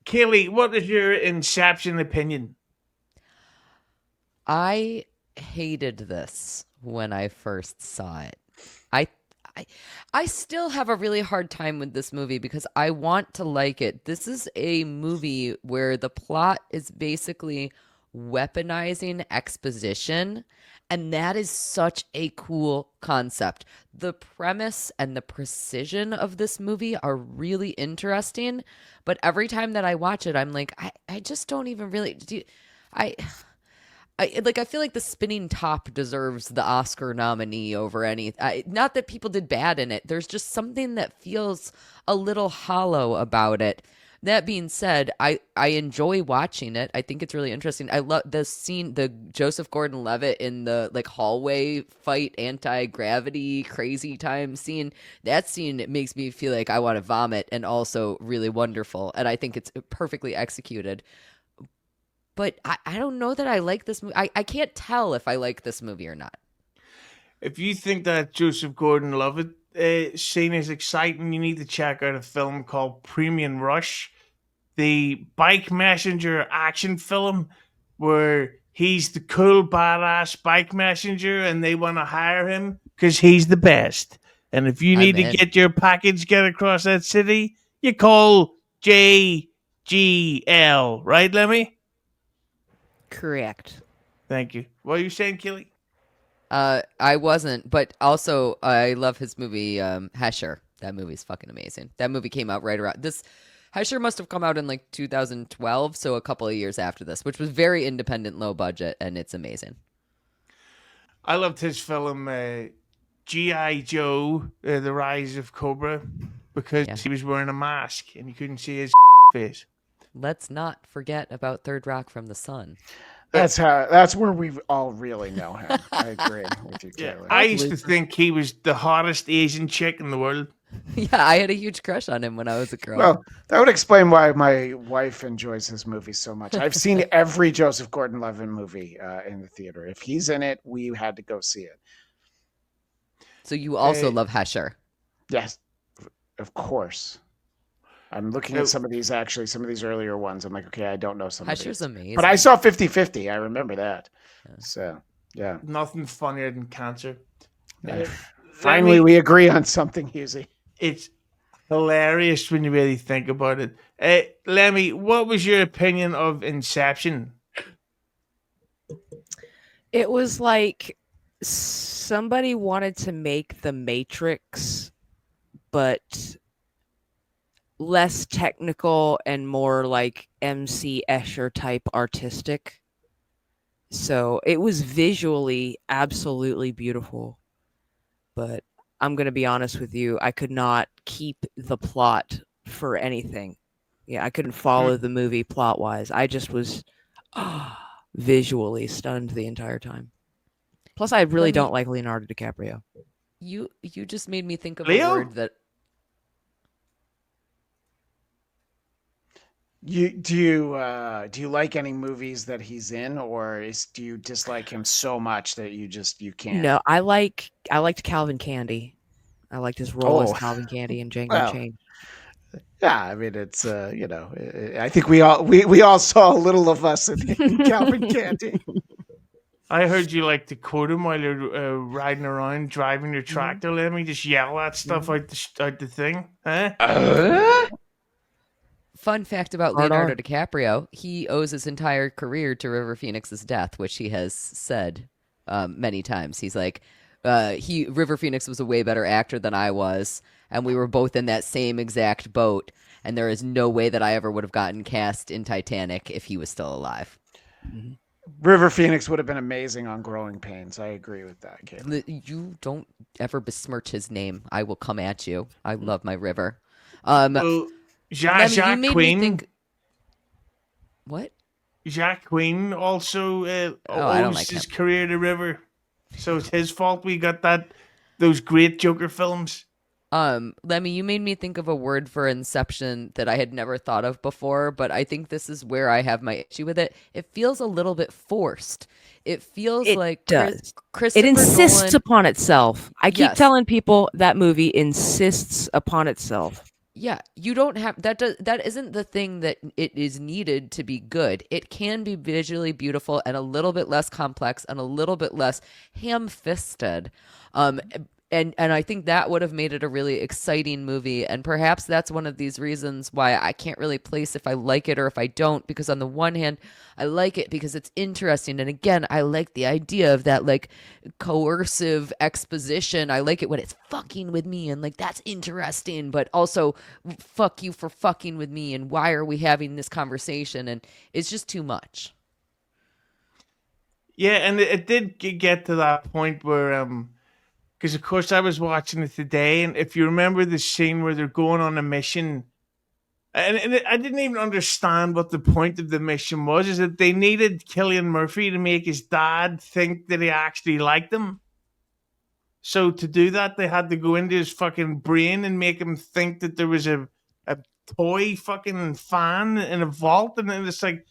Cayley, what is your Inception opinion? I hated this when I first saw it. I, I I still have a really hard time with this movie because I want to like it. This is a movie where the plot is basically weaponizing exposition, and that is such a cool concept. The premise and the precision of this movie are really interesting, but every time that I watch it, I'm like, I just don't even really do. I I feel like the spinning top deserves the Oscar nominee over any. Not that people did bad in it. There's just something that feels a little hollow about it. That being said, I enjoy watching it. I think it's really interesting. I love the scene, the Joseph Gordon-Levitt in the like hallway fight, anti-gravity, crazy time scene. That scene makes me feel like I want to vomit, and also really wonderful. And I think it's perfectly executed. But I don't know that I like this movie. I can't tell if I like this movie or not. If you think that Joseph Gordon-Levitt scene is exciting, you need to check out a film called Premium Rush, the bike messenger action film where he's the cool badass bike messenger and they want to hire him because he's the best. And if you I'm need to in. get your package get across that city, you call JGL, right, Lemmy? Correct. Thank you. What are you saying, Kelly? I wasn't, but also I love his movie Hesher. That movie's fucking amazing. That movie came out right around this. Hesher must have come out in like 2012, so a couple of years after this, which was very independent, low budget, and it's amazing. I loved his film G.I. Joe, The Rise of Cobra, because Yeah. he was wearing a mask and you couldn't see his face. Let's not forget about Third Rock from the Sun. That's where we all really know him. I agree with you, Yeah, Cayley. I used to think he was the hottest Asian chick in the world. Yeah, I had a huge crush on him when I was a girl. Well, that would explain why my wife enjoys his movie so much. I've seen every Joseph Gordon-Levitt movie in the theater. If he's in it, we had to go see it. So you also love Hesher. Yes, of course. I'm looking at some of these earlier ones. I'm like, okay, I don't know some of Hesher's these. amazing. But I saw 50-50. I remember that. Yeah. So, yeah. Nothing funnier than cancer. Finally, we agree on something, Husey. It's hilarious when you really think about it. Lemmy, what was your opinion of Inception? It was like somebody wanted to make The Matrix, but less technical and more like MC Escher type artistic. So it was visually absolutely beautiful. But I'm going to be honest with you, I could not keep the plot for anything. Yeah, I couldn't follow the movie plot-wise. I just was visually stunned the entire time. Plus, I really don't like Leonardo DiCaprio. You just made me think of Leo? a word that Do you like any movies that he's in, or do you dislike him so much that you can't? No, I liked Calvin Candy. I liked his role as Calvin Candy in Django Unchained. Yeah, I mean it's I think we all saw a little of us in Calvin Candy. I heard you like to quote him while you're riding around, driving your tractor. Let me just yell that stuff out the thing. Huh? Fun fact about Leonardo DiCaprio, he owes his entire career to River Phoenix's death, which he has said many times. He's like, River Phoenix was a way better actor than I was, and we were both in that same exact boat, and there is no way that I ever would have gotten cast in Titanic if he was still alive. Mm-hmm. River Phoenix would have been amazing on Growing Pains. I agree with that, Cayley. You don't ever besmirch his name. I will come at you. I love my River. Jacques Queen. What? Jacques Queen also owes his career to River, so it's his fault we got those great Joker films. Lemmi, you made me think of a word for Inception that I had never thought of before, but I think this is where I have my issue with it. It feels a little bit forced. It feels like Christopher It insists Nolan, upon itself. I keep telling people that movie insists upon itself. Yeah, you don't have that isn't the thing that it is needed to be good. It can be visually beautiful and a little bit less complex and a little bit less ham-fisted. And I think that would have made it a really exciting movie. And perhaps that's one of these reasons why I can't really place if I like it or if I don't, because on the one hand, I like it because it's interesting. And again, I like the idea of that like coercive exposition. I like it when it's fucking with me and like that's interesting, but also fuck you for fucking with me and why are we having this conversation? And it's just too much. Yeah, and it did get to that point where because of course I was watching it today, and if you remember the scene where they're going on a mission, I didn't even understand what the point of the mission was. Is that they needed Cillian Murphy to make his dad think that he actually liked him. So to do that, they had to go into his fucking brain and make him think that there was a toy fucking fan in a vault, and then it's like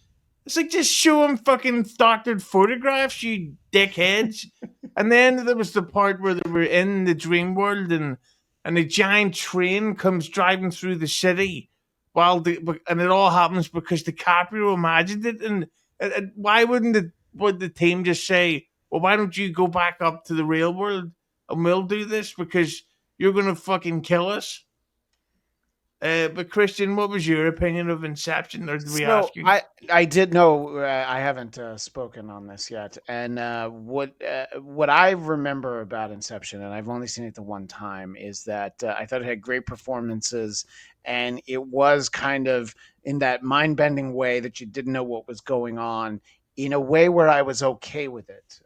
just show him fucking doctored photographs, you dickheads. And then there was the part where they were in the dream world, and a giant train comes driving through the city, and it all happens because DiCaprio imagined it. And why would the team just say, well, why don't you go back up to the real world and we'll do this because you're gonna fucking kill us? But Christian, what was your opinion of Inception? Or did we ask you? I did know I haven't spoken on this yet, and what I remember about Inception, and I've only seen it the one time, is that I thought it had great performances, and it was kind of in that mind-bending way that you didn't know what was going on, in a way where I was okay with it.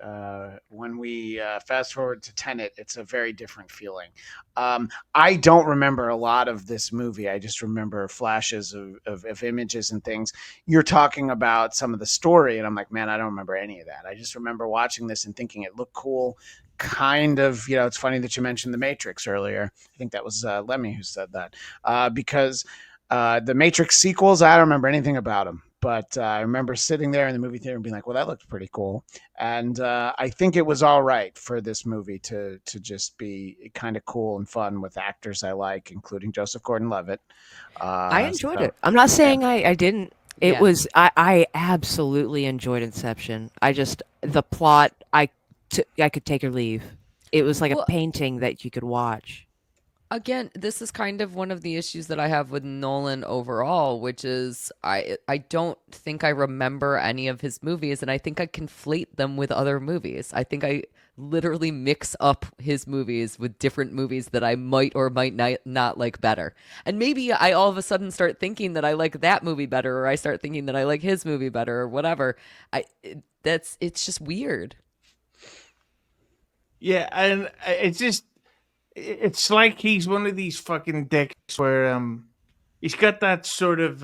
When we fast forward to Tenet, it's a very different feeling. I don't remember a lot of this movie. I just remember flashes of images and things. You're talking about some of the story, and I'm like, man, I don't remember any of that. I just remember watching this and thinking it looked cool. Kind of, it's funny that you mentioned The Matrix earlier. I think that was Lemmi who said that. Because the Matrix sequels, I don't remember anything about them. But I remember sitting there in the movie theater and being like, well, that looks pretty cool. And I think it was all right for this movie to just be kind of cool and fun with actors I like, including Joseph Gordon-Levitt. I enjoyed it. I'm not saying I didn't. It Yeah. was, I absolutely enjoyed Inception. The plot, I could take or leave. It was like a painting that you could watch. Again, this is kind of one of the issues that I have with Nolan overall, which is I don't think I remember any of his movies, and I think I conflate them with other movies. I think I literally mix up his movies with different movies that I might or might not like better. And maybe I all of a sudden start thinking that I like that movie better, or I start thinking that I like his movie better, or whatever. It's just weird. Yeah, and it's like he's one of these fucking dicks where he's got that sort of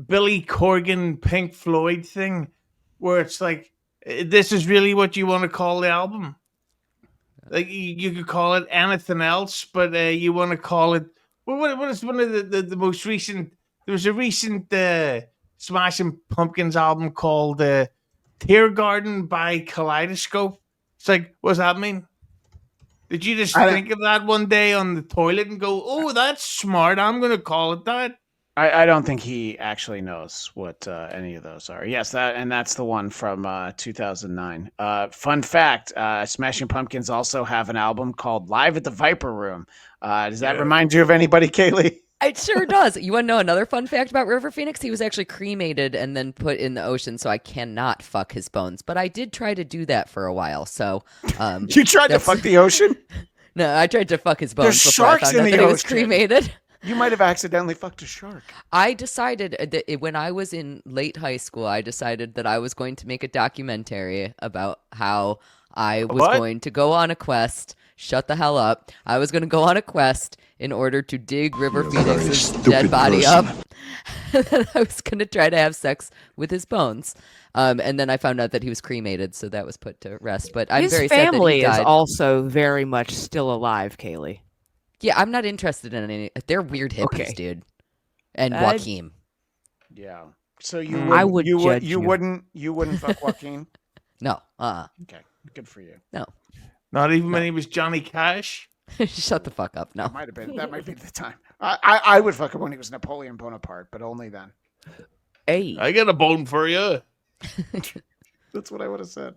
Billy Corgan Pink Floyd thing where it's like, this is really what you want to call the album. Like you could call it anything else, but you want to call it, what is one of the most recent, there was a recent Smashing Pumpkins album called Tear Garden by Kaleidoscope. It's like, what does that mean? Did you just think of that one day on the toilet and go, oh, that's smart, I'm going to call it that? I don't think he actually knows what any of those are. Yes, that's the one from 2009. Fun fact, Smashing Pumpkins also have an album called Live at the Viper Room. Does that remind you of anybody, Cayley? It sure does. You want to know another fun fact about River Phoenix? He was actually cremated and then put in the ocean, so I cannot fuck his bones. But I did try to do that for a while. So you tried to fuck the ocean? No, I tried to fuck his bones. There's sharks in the ocean. He was cremated. You might have accidentally fucked a shark. I decided that when I was in late high school, I decided that I was going to make a documentary about how I was going to go on a quest. Shut the hell up. I was going to go on a quest in order to dig River Phoenix's dead body up. I was going to try to have sex with his bones. And then I found out that he was cremated, so that was put to rest. But I'm very sad that he died. His family is also very much still alive, Cayley. Yeah, I'm not interested in any. They're weird hippies, dude. And Joaquin. Yeah. So you wouldn't fuck Joaquin? No. Okay. Good for you. No. Not even when he was Johnny Cash? Shut the fuck up. No. That might be the time. I would fuck him when he was Napoleon Bonaparte, but only then. Hey, I got a bone for you. That's what I would have said.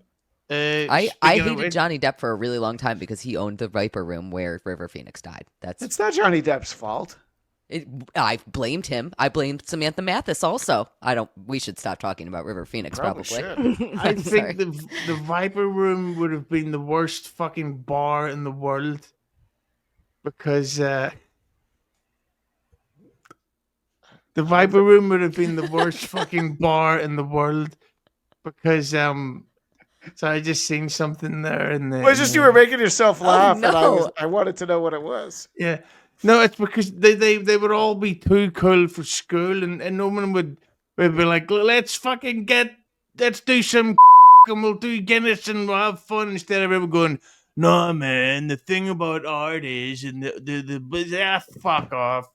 I Speaking of hated which- Johnny Depp for a really long time because he owned the Viper Room where River Phoenix died. It's not Johnny Depp's fault. I blamed him. I blamed Samantha Mathis also. We should stop talking about River Phoenix probably. I think the Viper Room would have been the worst fucking bar in the world because the Viper Room would have been the worst fucking bar in the world because so I just seen something there and Well, it's just you were making yourself laugh, and no. I wanted to know what it was. yeah. No, it's because they would all be too cool for school, and no one would be like, let's do some and we'll do Guinness and we'll have fun, instead of everyone going, no man, the thing about art is, and fuck off,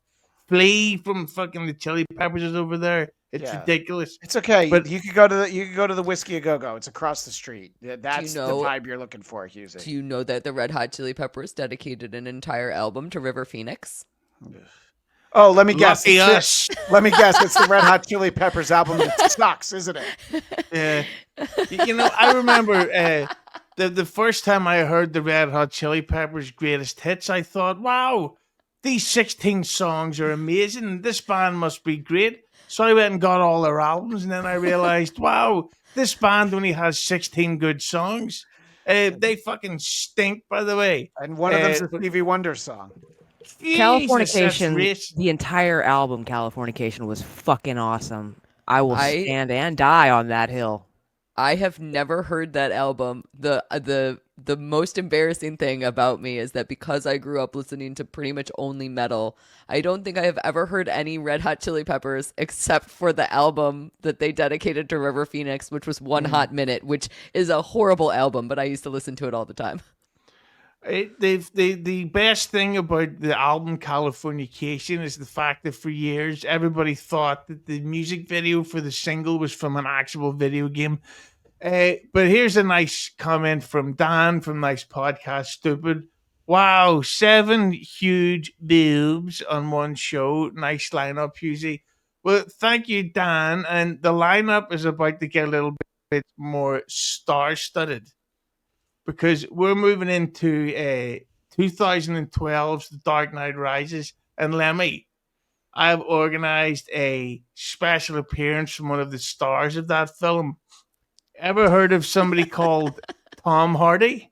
flee from fucking the Chili Peppers is over there. It's ridiculous. It's okay, But- you could go to the Whiskey A Go Go. It's across the street. That's the vibe you're looking for, Husey. Do you know that the Red Hot Chili Peppers dedicated an entire album to River Phoenix? Oh, let me guess. Lucky us. Let me guess. It's the Red Hot Chili Peppers album that sucks, isn't it? Yeah. You know, I remember the first time I heard the Red Hot Chili Peppers' greatest hits, I thought, wow, these 16 songs are amazing. This band must be great. So I went and got all their albums, and then I realized, wow, this band only has 16 good songs. They fucking stink, by the way. And one of them's a Stevie Wonder song. Californication, the entire album Californication was fucking awesome. I will stand and die on that hill. I have never heard that album. The most embarrassing thing about me is that because I grew up listening to pretty much only metal, I don't think I have ever heard any Red Hot Chili Peppers except for the album that they dedicated to River Phoenix, which was One Hot Minute, which is a horrible album, but I used to listen to it all the time. The best thing about the album Californication is the fact that for years everybody thought that the music video for the single was from an actual video game. But here's a nice comment from Dan from Nice Podcast Stupid. Wow, 7 huge boobs on one show. Nice lineup, Husey. Well, thank you, Dan. And the lineup is about to get a little bit more star-studded, because we're moving into 2012's The Dark Knight Rises. And Lemmi, I've organized a special appearance from one of the stars of that film. Ever heard of somebody called Tom Hardy?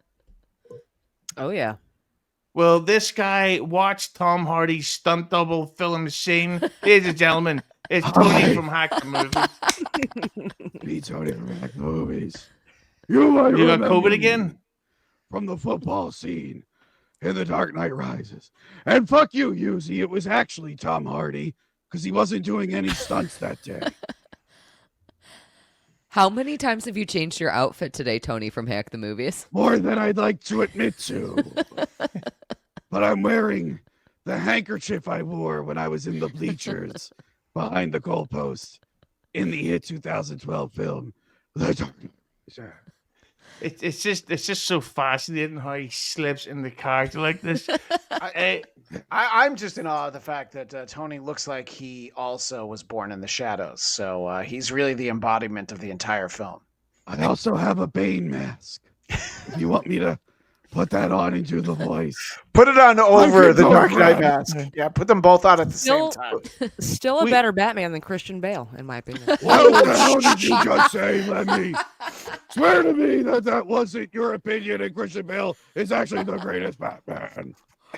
Oh, yeah. Well, this guy watched Tom Hardy's stunt double film scene. Ladies and gentlemen, it's Tony from Hack the Movies. Me, Tony from Hack the Movies. You might You got remember COVID me again? from the football scene in The Dark Knight Rises. And fuck you, Yuzi. It was actually Tom Hardy because he wasn't doing any stunts that day. How many times have you changed your outfit today, Tony from Hack the Movies? More than I'd like to admit to. But I'm wearing the handkerchief I wore when I was in the bleachers behind the goalpost in the hit 2012 film, The Dark Knight. It's just so fascinating how he slips in the character like this. I'm just in awe of the fact that Tony looks like he also was born in the shadows. So he's really the embodiment of the entire film. I also have a Bane mask. If you want me to put that on and do the voice. Put it on over can the go Dark Knight around. mask. Yeah, put them both on at the same time. Still a better Batman than Christian Bale, in my opinion. What the hell did you just say, Lemmy? Swear to me that wasn't your opinion and Christian Bale is actually the greatest Batman.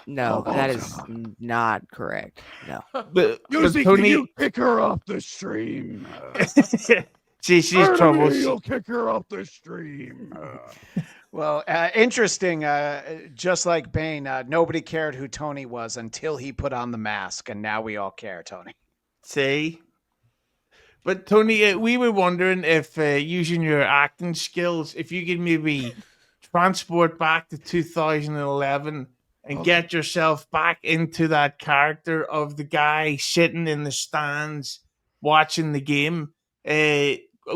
No, Oh, that is not correct. No. But Yuzi, Tony, can you kick her off the stream? she's Swear to me trouble. you'll kick her off the stream. Well, interesting. Just like Bane, nobody cared who Tony was until he put on the mask, and now we all care, Tony. See? But Tony, we were wondering if using your acting skills, if you could maybe transport back to 2011 and get yourself back into that character of the guy sitting in the stands watching the game.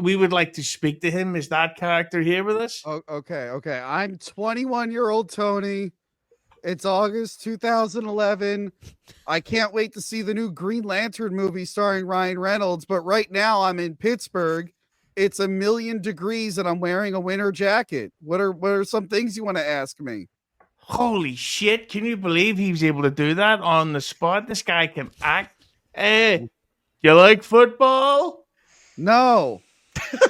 We would like to speak to him. Is that character here with us? Okay. I'm 21-year-old Tony. It's August 2011. I can't wait to see the new Green Lantern movie starring Ryan Reynolds. But right now I'm in Pittsburgh. It's 1,000,000 degrees and I'm wearing a winter jacket. What are some things you want to ask me? Holy shit! Can you believe he was able to do that on the spot? This guy can act. Hey, you like football? No.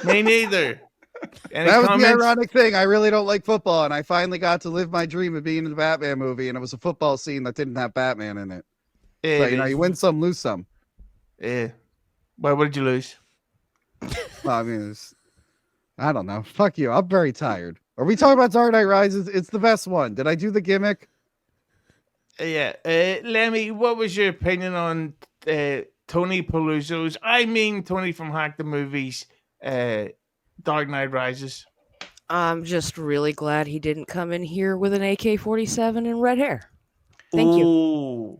Me neither. Any That was comments? the ironic thing. I really don't like football, and I finally got to live my dream of being in the Batman movie, and it was a football scene that didn't have Batman in it. So, you win some, lose some. Yeah. Why? What did you lose? Well, I mean, I don't know. Fuck you. I'm very tired. Are we talking about Dark Knight Rises? It's the best one. Did I do the gimmick? Yeah. Lemmi, what was your opinion on Tony Piluso's? I mean, Tony from Hack the Movies. Dark Knight Rises. I'm just really glad he didn't come in here with an AK-47 and red hair. Thank you. you.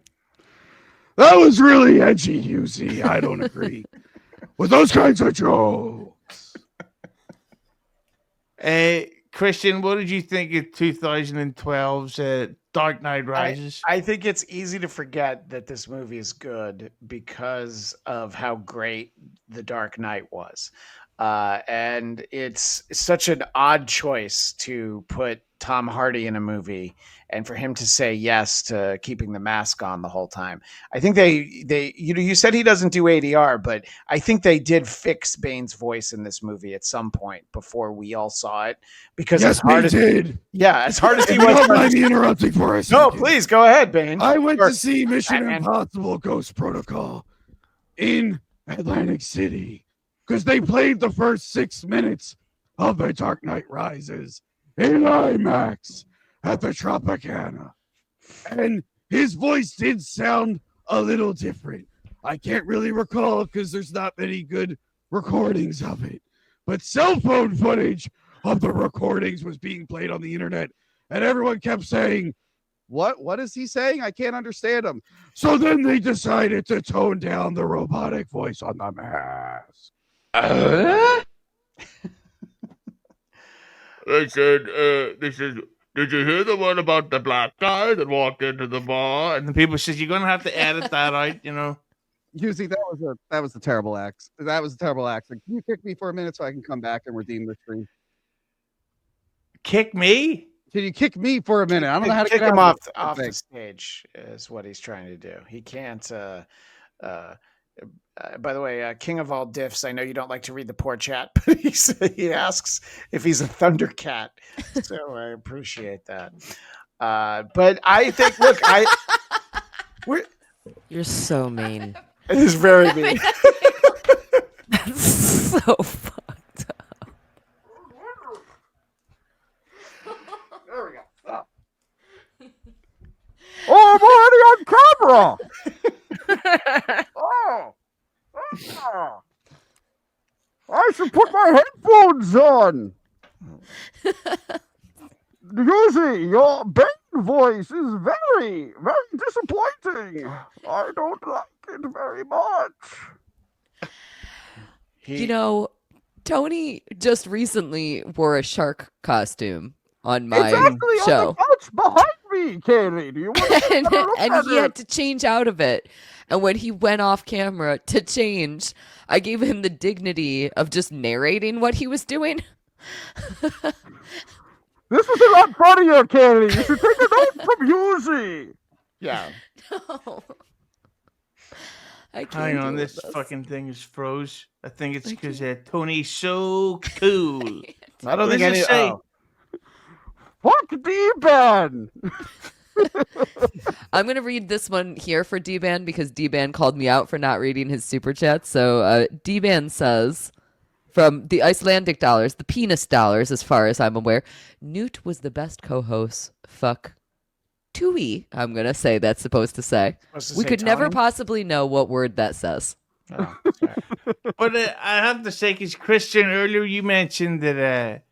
That was really edgy, Husey. I don't agree with those kinds of jokes. Christian, what did you think of 2012's Dark Knight Rises? I think it's easy to forget that this movie is good because of how great The Dark Knight was. And it's such an odd choice to put Tom Hardy in a movie and for him to say yes to keeping the mask on the whole time. I think they you said he doesn't do ADR, but I think they did fix Bane's voice in this movie at some point before we all saw it. Because yes, we did. Yeah, as hard as he was. was. Don't mind me interrupting for a second. No, please go ahead, Bane. I went to see Mission Impossible Ghost Protocol in Atlantic City because they played the first 6 minutes of The Dark Knight Rises in IMAX at the Tropicana. And his voice did sound a little different. I can't really recall because there's not many good recordings of it. But cell phone footage of the recordings was being played on the internet. And everyone kept saying, What is he saying? I can't understand him. So then they decided to tone down the robotic voice on the mask. They said, did you hear the one about the black guy that walked into the bar? And the people said, you're going to have to edit that out, you know. Usually that was a terrible act. That was a terrible act. Can you kick me for a minute so I can come back and redeem the stream? Kick me? Can you kick me for a minute? I don't know how to kick get him off the stage is what he's trying to do. He can't by the way, King of all diffs, I know you don't like to read the poor chat, but he asks if he's a Thundercat. So I appreciate that. But I think, look, You're so mean. It is very mean. That's so fucked up. There we go. Stop. Oh, I'm already on camera. Oh. I should put my headphones on. Usually, your Bane voice is very, very disappointing. I don't like it very much. You know, Tony just recently wore a shark costume on my show. On the couch behind me, Cayley. Do you want to and he had to change out of it. And when he went off camera to change, I gave him the dignity of just narrating what he was doing. This was a lot funnier, Cayley. You should take a note from Yuzi. Yeah. No. I can't. Hang on, this fucking thing is froze. I think it's because Tony's so cool. I don't think any. Fuck D-Ban. I'm going to read this one here for D-Ban because D-Ban called me out for not reading his super chat. So D-Ban says, from the Icelandic dollars, the penis dollars, as far as I'm aware, Newt was the best co-host. Fuck Tui, I'm going to say that's supposed to say. We could never possibly know what word that says. Oh, but I have to say, because Christian, earlier you mentioned that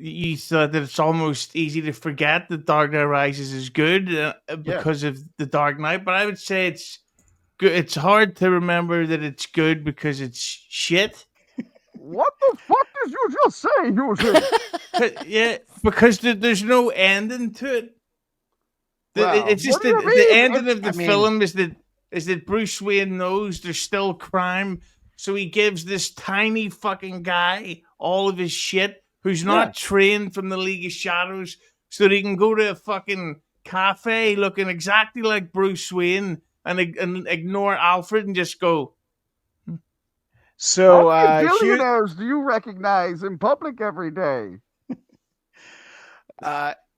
you thought that it's almost easy to forget that Dark Knight Rises is good because of the Dark Knight. But I would say it's good. It's hard to remember that it's good because it's shit. What the fuck did you just say, Yuzi? Yeah, because there's no ending to it. It's just What do you the mean? ending of the film is that Bruce Wayne knows there's still crime, so he gives this tiny fucking guy all of his shit who's not trained from the League of Shadows, so that he can go to a fucking cafe looking exactly like Bruce Wayne and ignore Alfred and just go. So, How many Hugh, billionaires do you recognize in public every day?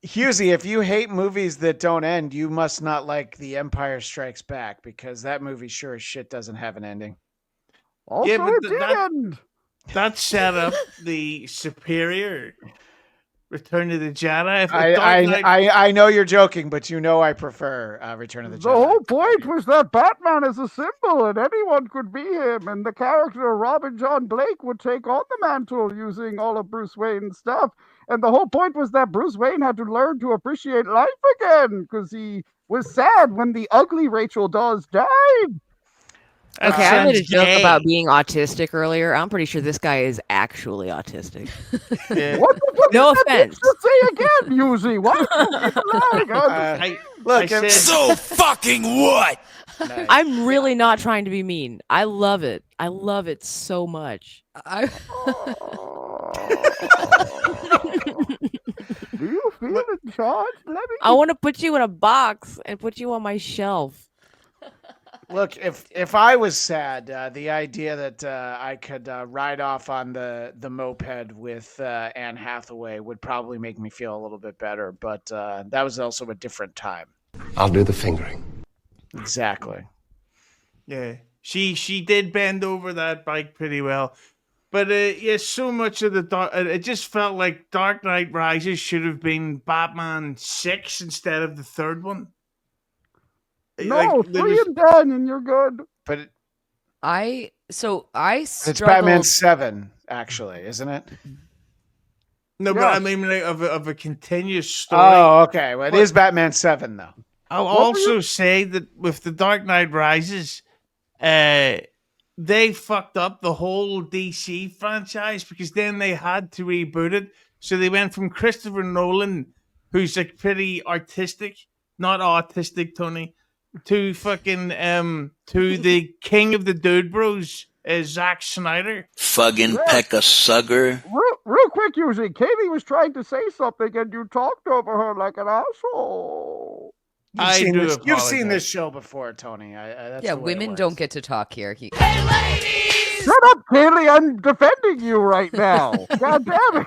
Husey, if you hate movies that don't end, you must not like The Empire Strikes Back, because that movie sure as shit doesn't have an ending. Also, Yeah, but it did end. That set up the superior Return of the Jedi. If Dark Knight- I know you're joking, but you know I prefer Return of the Jedi. The whole point was that Batman is a symbol and anyone could be him, and the character Robin John Blake would take on the mantle using all of Bruce Wayne's stuff. And the whole point was that Bruce Wayne had to learn to appreciate life again because he was sad when the ugly Rachel Dawes died. That Okay, I made a sounds joke gay. about being autistic earlier. I'm pretty sure this guy is actually autistic. Yeah. What the fuck No is that offense. to say again, usually? Why are you keep lying? I Look, said, So fucking what? Nice. I'm really not trying to be mean. I love it. I love it so much. I, Do you feel in charge, Lemmy? I want to put you in a box and put you on my shelf. Look, if I was sad, the idea that I could ride off on the moped with Anne Hathaway would probably make me feel a little bit better. But that was also a different time. I'll do the fingering. Exactly. yeah, she did bend over that bike pretty well. But yeah, so much of it just felt like Dark Knight Rises should have been Batman 6 instead of the third one. No, Like, there 3 was- and done, and you're good. But I it's struggled. Batman 7, actually, isn't it? No, but Yes. I mean like, of a continuous story. Oh, okay. Well, it But- is Batman 7, though. I'll What were also say that with the Dark Knight Rises, they fucked up the whole DC franchise because then they had to reboot it. So they went from Christopher Nolan, who's like pretty artistic, not autistic, Tony, to fucking to the king of the dude bros, Zack Snyder. Fucking Yeah. peck a sugar. Real quick, usually, Katie was trying to say something, and you talked over her like an asshole. You've seen apologize. this show before, Tony. That's Yeah, the way it women works. don't get to talk here. Shut up, Katie! I'm defending you right now. God damn it!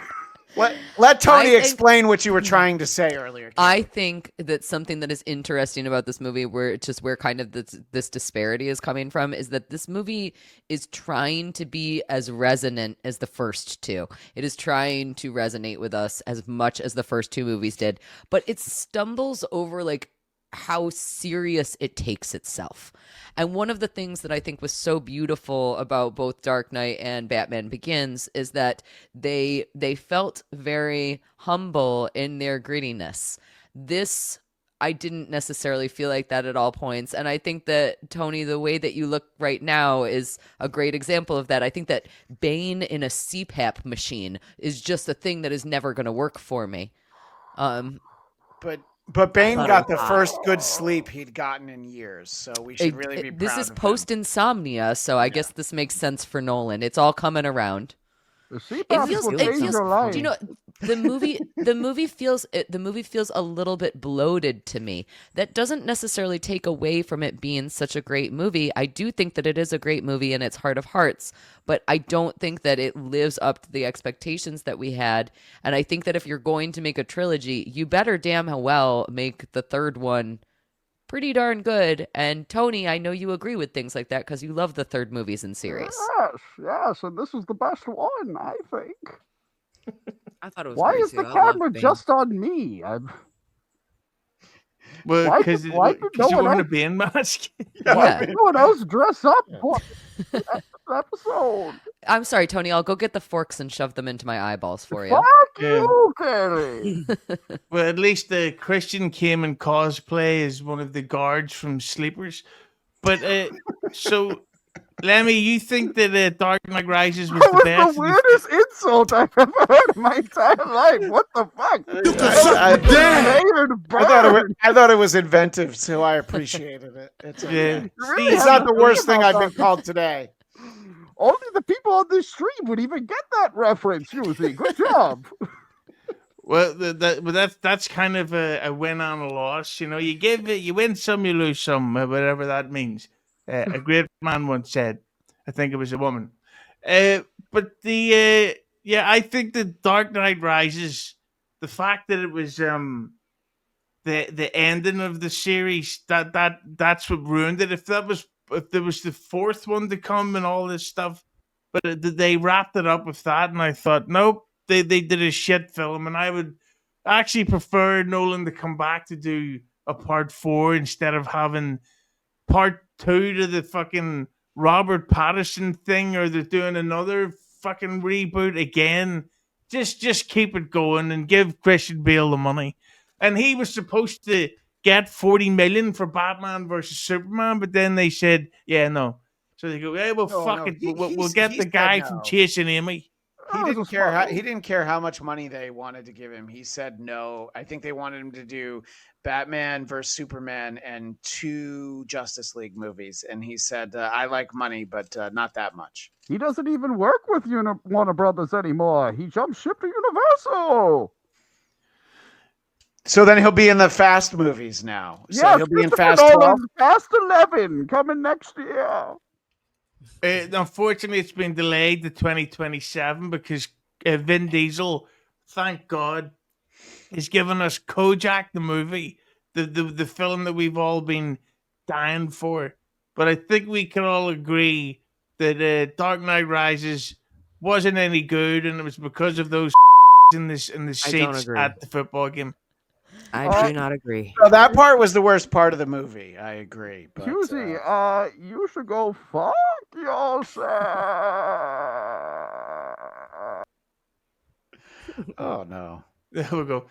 Let Tony I think- explain what you were trying to say earlier. I think that something that is interesting about this movie, where kind of this disparity is coming from, is that this movie is trying to be as resonant as the first two. It is trying to resonate with us as much as the first two movies did, but it stumbles over like how serious it takes itself. And one of the things that I think was so beautiful about both Dark Knight and Batman Begins is that they felt very humble in their grittiness. This, I didn't necessarily feel like that at all points. And I think that, Tony, the way that you look right now is a great example of that. I think that Bane in a CPAP machine is just a thing that is never going to work for me. But Bane got the first good sleep he'd gotten in years, so we should really be proud This is of him. post insomnia, so I guess this makes sense for Nolan. It's all coming around. The It CPAP feels. will It change feels. your life. Do you know the movie? The movie feels a little bit bloated to me. That doesn't necessarily take away from it being such a great movie. I do think that it is a great movie in its heart of hearts, but I don't think that it lives up to the expectations that we had. And I think that if you're going to make a trilogy, you better damn well make the third one pretty darn good. And Tony, I know you agree with things like that because you love the third movies in series. Yes, and this is the best one, I think. I thought it was Why great is too. the I love camera Bane. just on me? Well, Why because did no you one want a else- Bane mask. Yeah. No one else dress up for this episode. I'm sorry, Tony. I'll go get the forks and shove them into my eyeballs for you. Fuck Yeah. you, Kelly. Well, at least Christian came in cosplay as one of the guards from Sleepers. But so Lemmy, you think that Dark Knight Rises was That the was best? the weirdest insult I've ever heard in my entire life. What the fuck? I thought it was inventive, so I appreciated it. It's okay. Yeah. really It's had not to the think worst thing about I've been that. called today. Only the people on this stream would even get that reference, Susie. Good job. Well, but that's kind of a win on a loss. You know, you win some, you lose some, whatever that means. A great man once said. I think it was a woman. But yeah, I think the Dark Knight Rises, the fact that it was the ending of the series that's what ruined it. If there was the fourth one to come and all this stuff, but they wrapped it up with that, and I thought, nope, they did a shit film, and I would actually prefer Nolan to come back to do a part 4 instead of having part 2 to the fucking Robert Pattinson thing, or they're doing another fucking reboot again. Just keep it going and give Christian Bale the money. And he was supposed to get 40 million for Batman versus Superman, but then they said, yeah, no. So they go, yeah, well, fuck it. We'll get He the said guy no. from Chasing Amy. He That was didn't a care. smart He move. didn't care how much money they wanted to give him. He said no. I think they wanted him to do Batman versus Superman and 2 Justice League movies, and he said, "I like money, but not that much." He doesn't even work with Warner Brothers anymore. He jumped ship to Universal. So then he'll be in the Fast movies now. So Yes, he'll be in Christopher Fast 12. Nolan's Fast 11 coming next year. Unfortunately, it's been delayed to 2027 because Vin Diesel, thank God, has given us Kojak the movie, the film that we've all been dying for. But I think we can all agree that Dark Knight Rises wasn't any good, and it was because of those in the I don't seats agree. at the football game. I do not agree. So that part was the worst part of the movie. I agree. But, Susie, you should go fuck yourself. oh no. There we go.